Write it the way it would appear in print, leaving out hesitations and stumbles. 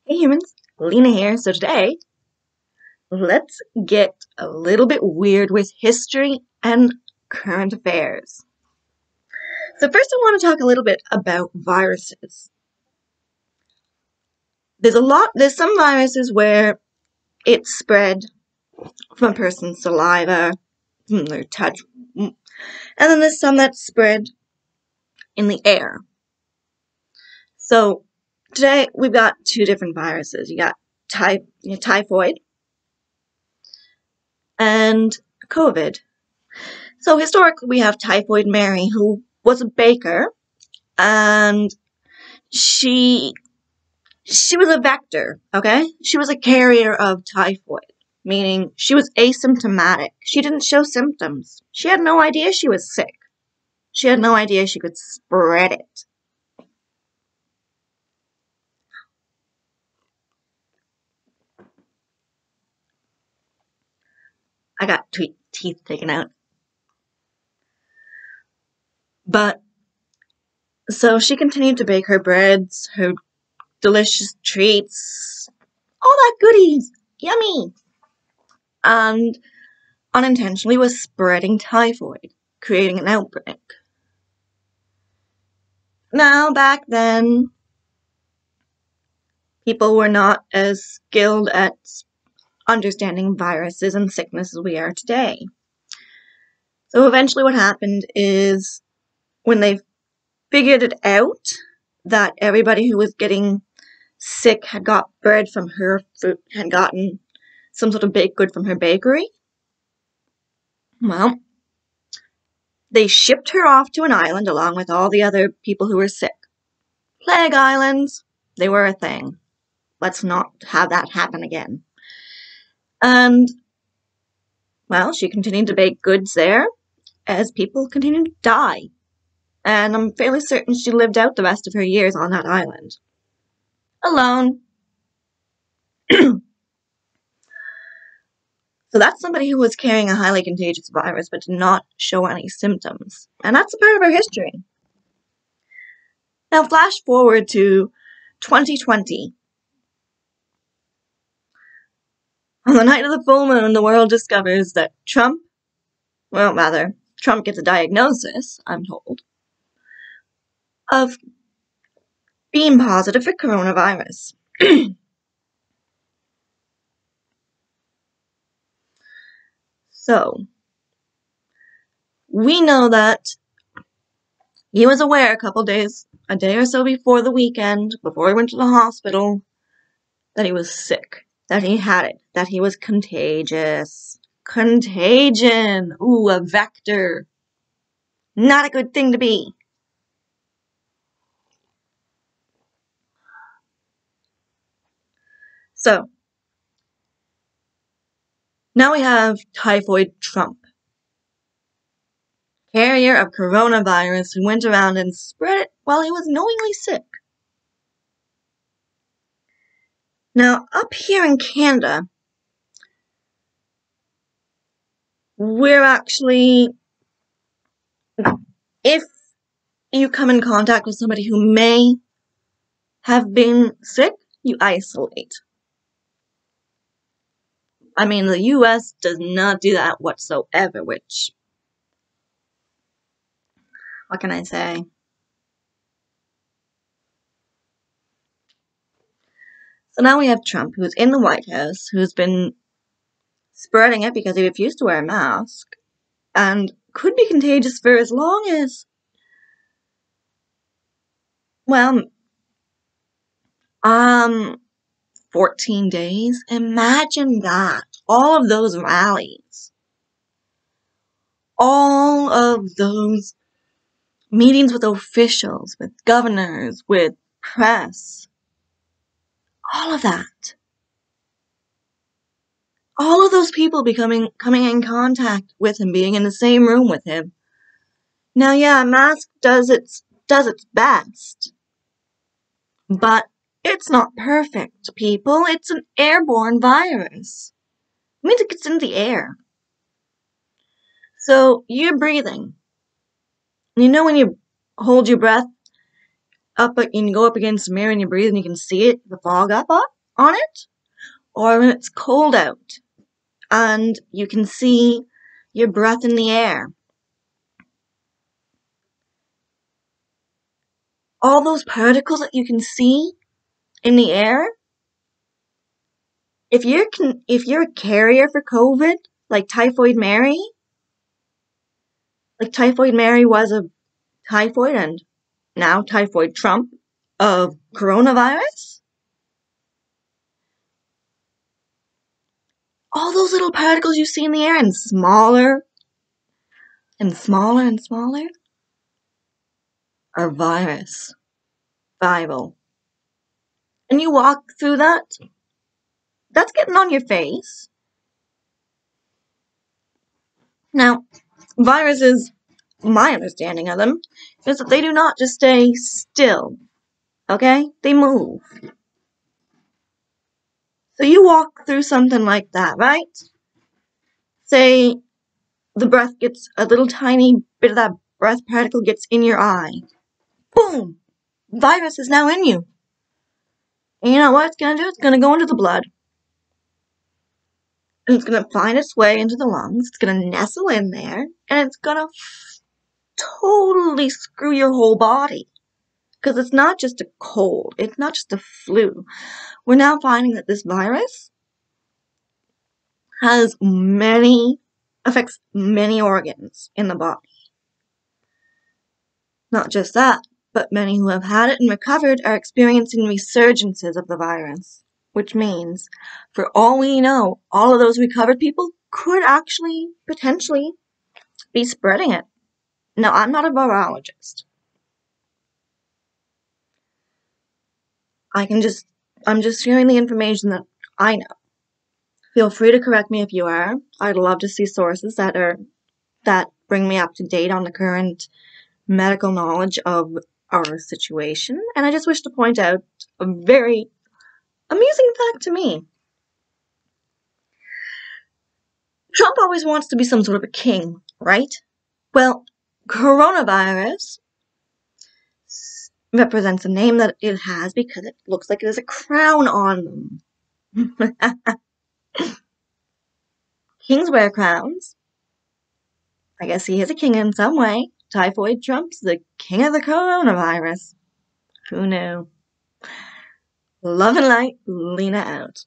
Hey humans, Lena here. So today, let's get a little bit weird with history and current affairs. So first I want to talk a little bit about viruses. There's some viruses where it's spread from a person's saliva, from their touch, and then there's some that's spread in the air. So today we've got two different viruses. You got typhoid and COVID. So historically, we have Typhoid Mary, who was a baker, and she was a vector, okay? She was a carrier of typhoid, meaning she was asymptomatic. She didn't show symptoms. She had no idea she was sick. She had no idea she could spread it. I got teeth taken out. But, so she continued to bake her breads, her delicious treats, all that goodies. Yummy! And unintentionally was spreading typhoid, creating an outbreak. Now, back then, people were not as skilled at understanding viruses and sickness as we are today. So eventually what happened is when they figured it out that everybody who was getting sick had got bread from her food, had gotten some sort of baked good from her bakery, well, they shipped her off to an island along with all the other people who were sick. Plague islands, they were a thing. Let's not have that happen again. And, well, she continued to bake goods there as people continued to die. And I'm fairly certain she lived out the rest of her years on that island. Alone. So that's somebody who was carrying a highly contagious virus but did not show any symptoms. And that's a part of our history. Now flash forward to 2020. On the night of the full moon, the world discovers that Trump gets a diagnosis, I'm told, of being positive for coronavirus. So, we know that he was aware a day or so before the weekend, before he went to the hospital, that he was sick, that he had it, that he was contagious. Contagion! Ooh, a vector. Not a good thing to be. So, now we have Typhoid Trump, carrier of coronavirus who went around and spread it while he was knowingly sick. Now, up here in Canada, we're actually, if you come in contact with somebody who may have been sick, you isolate. I mean, the US does not do that whatsoever, which, what can I say? So now we have Trump, who's in the White House, who's been spreading it because he refused to wear a mask, and could be contagious for as long as, well, 14 days. Imagine that. All of those rallies. All of those meetings with officials, with governors, with press. All of that. All of those people coming in contact with him, being in the same room with him. Now, yeah, a mask does its best. But it's not perfect, people. It's an airborne virus. It means it gets into the air. So you're breathing. You know when you hold your breath up and you go up against the mirror and you breathe and you can see it, the fog up? on it, or when it's cold out and you can see your breath in the air. All those particles that you can see in the air, if you're a carrier for COVID, like Typhoid Mary, was a typhoid and now Typhoid Trump of coronavirus, all those little particles you see in the air and smaller and smaller and smaller are viral. And you walk through that's getting on your face. Now, viruses, my understanding of them, is that they do not just stay still, okay? They move. So you walk through something like that, right? Say the breath gets, a little tiny bit of that breath particle gets in your eye. Boom! Virus is now in you. And you know what it's going to do? It's going to go into the blood. And it's going to find its way into the lungs. It's going to nestle in there. And it's going to totally screw your whole body. Because it's not just a cold. It's not just a flu. We're now finding that this virus affects many organs in the body. Not just that, but many who have had it and recovered are experiencing resurgences of the virus. Which means, for all we know, all of those recovered people could actually, potentially, be spreading it. Now, I'm not a virologist. I'm just sharing the information that I know. Feel free to correct me if you are. I'd love to see sources that bring me up to date on the current medical knowledge of our situation. And I just wish to point out a very amusing fact to me. Trump always wants to be some sort of a king, right? Well, coronavirus represents a name that it has because it looks like it has a crown on them. Kings wear crowns. I guess he is a king in some way. Typhoid Trump's the king of the coronavirus. Who knew? Love and light, Lena out.